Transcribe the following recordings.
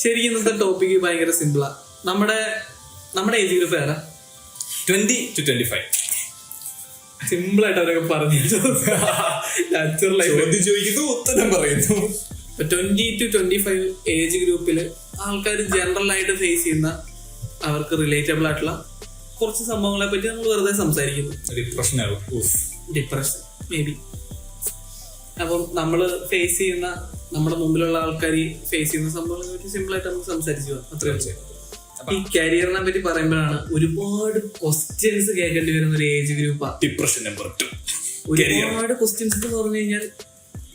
ശരിക്കും ഇന്നത്തെ ടോപ്പിക്ക് ഭയങ്കര സിമ്പിളാ. നമ്മുടെ ഏജ് ഗ്രൂപ്പ് ഏതാ? 20 to 25. സിമ്പിൾ ആയിട്ട് അവരൊക്കെ പറഞ്ഞു ചോദിക്കുന്നു ഉത്തരം പറയുന്നു. 20 to 25 ഏജ് ഗ്രൂപ്പില് ആൾക്കാർ ജനറൽ ആയിട്ട് ഫേസ് ചെയ്യുന്ന അവർക്ക് റിലേറ്റബിൾ ആയിട്ടുള്ള കുറച്ച് സംഭവങ്ങളെ പറ്റി നമ്മൾ വെറുതെ സംസാരിക്കുന്നു. Depression may be. അപ്പം നമ്മള് ഫേസ് ചെയ്യുന്ന നമ്മുടെ മുമ്പിലുള്ള ആൾക്കാർ ഫേസ് ചെയ്യുന്ന സംഭവങ്ങളെ പറ്റി സിമ്പിൾ ആയിട്ട് നമുക്ക് സംസാരിച്ചു പോകാം. അത്രയും. ഈ കരിയറിനെ പറ്റി പറയുമ്പോഴാണ് ഒരുപാട് ക്വസ്റ്റ്യൻസ് കേൾക്കേണ്ടി വരുന്ന ഒരു ഏജ് ഗ്രൂപ്പാ ഡിപ്രഷൻ നമ്പർ 2. ഒരുപാട് ക്വസ്റ്റ്യൻസ് എന്ന് പറഞ്ഞു കഴിഞ്ഞാൽ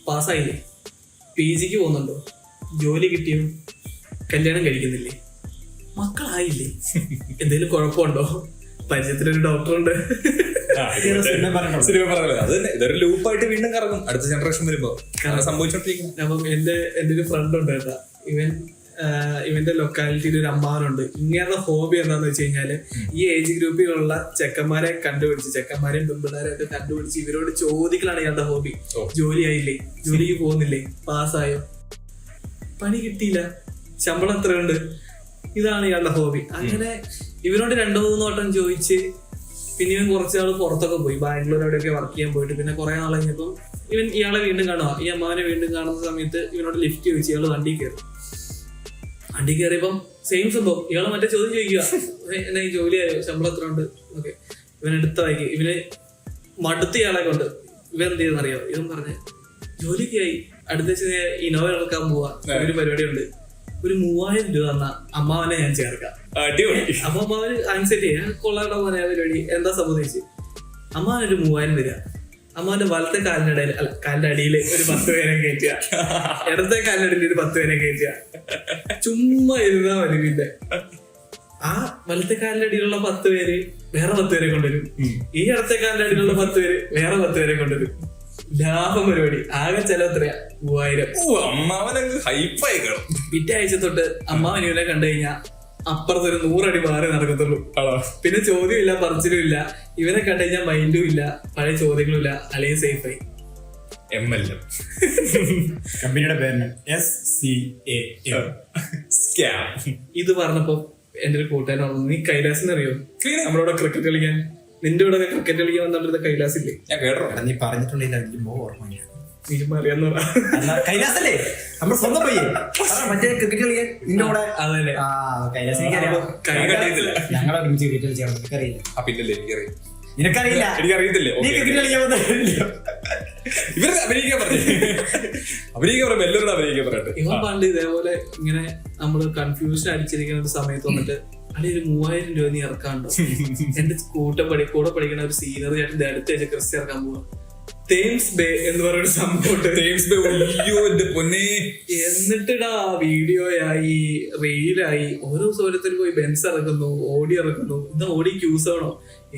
പാസ്സായില്ലേ, PGക്ക് പോകുന്നുണ്ടോ, ജോലി കിട്ടിയോ, കല്യാണം കഴിക്കുന്നില്ലേ, മക്കളായില്ലേ, എന്തെങ്കിലും കുഴപ്പമുണ്ടോ, പരിചയത്തിലൊരു ഡോക്ടറുണ്ട്. ഇതൊരു ലൂപ്പായിട്ട് വീണ്ടും കറങ്ങും അടുത്ത ജനറേഷൻ വരുമ്പോ സംഭവിച്ചോണ്ടിരിക്കും. അപ്പം എന്റെ ഒരു ഫ്രണ്ട് ഉണ്ട് കേട്ടാ, ഇവന്റെ ലൊക്കാലിറ്റിയിൽ ഒരു അമ്മാവനുണ്ട്. ഇങ്ങനത്തെ ഹോബി എന്താന്ന് വെച്ച് കഴിഞ്ഞാല് ഈ ഏജ് ഗ്രൂപ്പിലുള്ള ചെക്കന്മാരെ കണ്ടുപിടിച്ച്, ചെക്കന്മാരെയും പെൺപിള്ളേരെ ഒക്കെ കണ്ടുപിടിച്ച് ഇവരോട് ചോദിക്കലാണ് ഇയാളുടെ ഹോബി. ജോലി ആയില്ലേ, ജോലിക്ക് പോകുന്നില്ലേ, പാസ്സായോ, പണി കിട്ടിയില്ല, ശമ്പളം എത്രയുണ്ട്, ഇതാണ് ഇയാളുടെ ഹോബി. അങ്ങനെ ഇവരോട് 2-3 വട്ടം ചോദിച്ച് പിന്നെ ഇവൻ കുറച്ചാൾ പുറത്തൊക്കെ പോയി, ബാംഗ്ലൂർ അവിടെയൊക്കെ വർക്ക് ചെയ്യാൻ പോയിട്ട് പിന്നെ കുറെ നാൾ കഴിഞ്ഞപ്പം ഇയാളെ വീണ്ടും കാണുക. ഈ അമ്മാവനെ വീണ്ടും കാണുന്ന സമയത്ത് ഇവനോട് ലിഫ്റ്റ് ചോദിച്ചു. ഇയാള് വണ്ടി കയറിയപ്പം സെയിം സംഭവം. ഇയാള് മറ്റേ ചോദ്യം ചോദിക്കുക, എന്നാ ഈ ജോലിയായോ, ശമ്പളം എത്ര ഉണ്ട്, ഓക്കെ. ഇവൻ എടുത്ത വായിക്ക്. ഇവന് മടുത്ത ഇയാളെ കൊണ്ട് ഇവൻ എന്ത് ചെയ്യുന്നറിയോ, ഇവൻ പറഞ്ഞ് ജോലിക്കായി അടുത്ത ഇനോവ ഇറക്കാൻ പോവാ, ഒരു പരിപാടി ഉണ്ട്, ഒരു 3000 രൂപ തന്ന അമ്മാവനെ ഞാൻ ചേർക്കാം. അപ്പൊ അമ്മാവന് ആൻസൈറ്റി ചെയ്യാൻ കൊള്ളാണ്ട പോലെ പരിപാടി എന്താ സംബന്ധിച്ച് അമ്മാവനൊരു 3000 തരിക. അമ്മാവന്റെ വലത്തെ കാലിന്റെ അടിയിൽ ഒരു 10 പേരെ കയറ്റുക, ഇടത്തെ കാലിന്റെ അടിയിൽ ഒരു 10 പേരെ കയറ്റുക. ചുമ്മാ ഇരുന്നാ മതി. പിന്നെ ആ വലത്തെ കാലിന്റെ അടിയിലുള്ള 10 പേര് വേറെ 10 പേരെ കൊണ്ടുവരും, ഈ ഇടത്തെ കാലിന്റെ അടിയിലുള്ള 10 പേര് വേറെ 10 പേരെ കൊണ്ടുവരും. ലാഭം പരിപാടി. ആകെ ചെലവ് എത്രയാ? 3000. പിറ്റേ ആഴ്ച തൊട്ട് അമ്മാവൻ ഇവനെ കണ്ടു കഴിഞ്ഞാൽ അപ്പുറത്ത് ഒരു 100 അടി മാറി നടക്കത്തുള്ളൂ. പിന്നെ ചോദ്യമില്ല, പറച്ചിലും ഇല്ല. ഇവനെ കണ്ടു കഴിഞ്ഞാൽ മൈൻഡും ഇല്ല, പഴയ ചോദ്യങ്ങളും ഇല്ല, അല്ലെങ്കിൽ സേഫായി. MLM കമ്പനിയുടെ പേര് SCAM. ഇത് പറഞ്ഞപ്പോ എന്റെ ഒരു കൂട്ടുകാരൻ പറഞ്ഞു, നീ കൈലാസിനെ അറിയോ? നമ്മളോട് ക്രിക്കറ്റ് കളിക്കാൻ, നിന്റെ കൂടെ ക്രിക്കറ്റ് കളിക്കാൻ വന്നിട്ട് കൈലാസില്ലേ? ഞാൻ കേട്ടോ. നീ പറഞ്ഞിട്ടുണ്ടെങ്കിൽ അറിയാന്ന് കൈലാസല്ലേ നമ്മൾ സ്വന്തം പയ്യെ മറ്റേ ക്രിക്കറ്റ് കളിക്കാൻ നിന്റെ കൂടെ. അതല്ലേ കൈലാസ് ഞങ്ങളെ ഒരുമിച്ച് ക്രിക്കറ്റ് കളിച്ചാൽ നിനക്കറിയില്ല. പിന്നല്ലേ എനിക്കറിയാം. നിനക്കറിയില്ല, എനിക്കറിയത്തില്ലേ? നീ ക്രിക്കറ്റ് കളിക്കാൻ വന്നില്ല. ഇവർ അഭിനയിക്കാൻ പറഞ്ഞു എല്ലാവരോടും അഭിനയിക്കാൻ പറഞ്ഞിട്ട്. ഇവൻ പണ്ട് ഇതേപോലെ ഇങ്ങനെ നമ്മള് കൺഫ്യൂഷൻ അടിച്ചിരിക്കുന്ന ഒരു സമയത്ത് വന്നിട്ട് അല്ലെങ്കിൽ ഒരു 3000 രൂപ നീ ഇറക്കാണ്ടോ, എന്റെ കൂടെ പഠിക്കുന്ന ഒരു സീനിയർ ചേട്ടന്റെ അടുത്ത് വെച്ച് ക്രിസ്റ്റി ഇറക്കാൻ പോവാ. തേംസ് ബേ എന്ന് പറയുന്ന സംഭവം. എന്നിട്ടിടാ വീഡിയോ ആയി, റീലായി, ഓരോ സ്ഥലത്തിൽ പോയി ബെൻസ് ഇറക്കുന്നു, ഓടി ഇറക്കുന്നു. ഇതാ ഓടി ക്യൂസ് ആണോ,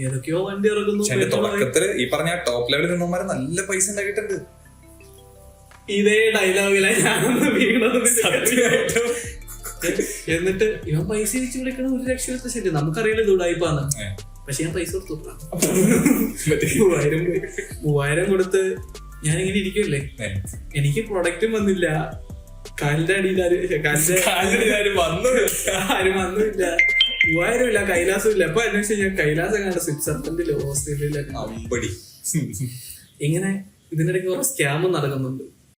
ഏതൊക്കെയോ വണ്ടി ഇറക്കുന്നു. ഈ പറഞ്ഞ ടോപ്പ് ലെവലിൽ നിന്നമാരെ നല്ല പൈസ ഉണ്ടാക്കിയിട്ടുണ്ട്. ഇതേ ഡയലോഗിലാണ് ഞാനൊന്ന് വീണത്. എന്നിട്ട് ഇവൻ പൈസ വെച്ച് വിളിക്കണ 1 ലക്ഷം. ശരി, നമുക്കറിയില്ല ഇത് ഉടായിപ്പാന്ന്, പക്ഷെ ഞാൻ പൈസ കൊടുത്തു. 3000 കൊടുത്ത് ഞാനിങ്ങനെ ഇരിക്കുമല്ലേ, എനിക്ക് പ്രൊഡക്റ്റും വന്നില്ല, കാലിന്റെ അടിയിൽ ആരും വന്നില്ല, 3000 ഇല്ല, കൈലാസം ഇല്ല. അപ്പൊ അന്വേഷിച്ച് ഞാൻ കൈലാസം കണ്ട സ്വിറ്റ്സർലൻഡിലോ ഓസ്ട്രേലിയയിലൊക്കെ. ഇങ്ങനെ ഇതിനിടയ്ക്ക് കുറെ സ്കാമും നടക്കുന്നുണ്ട്.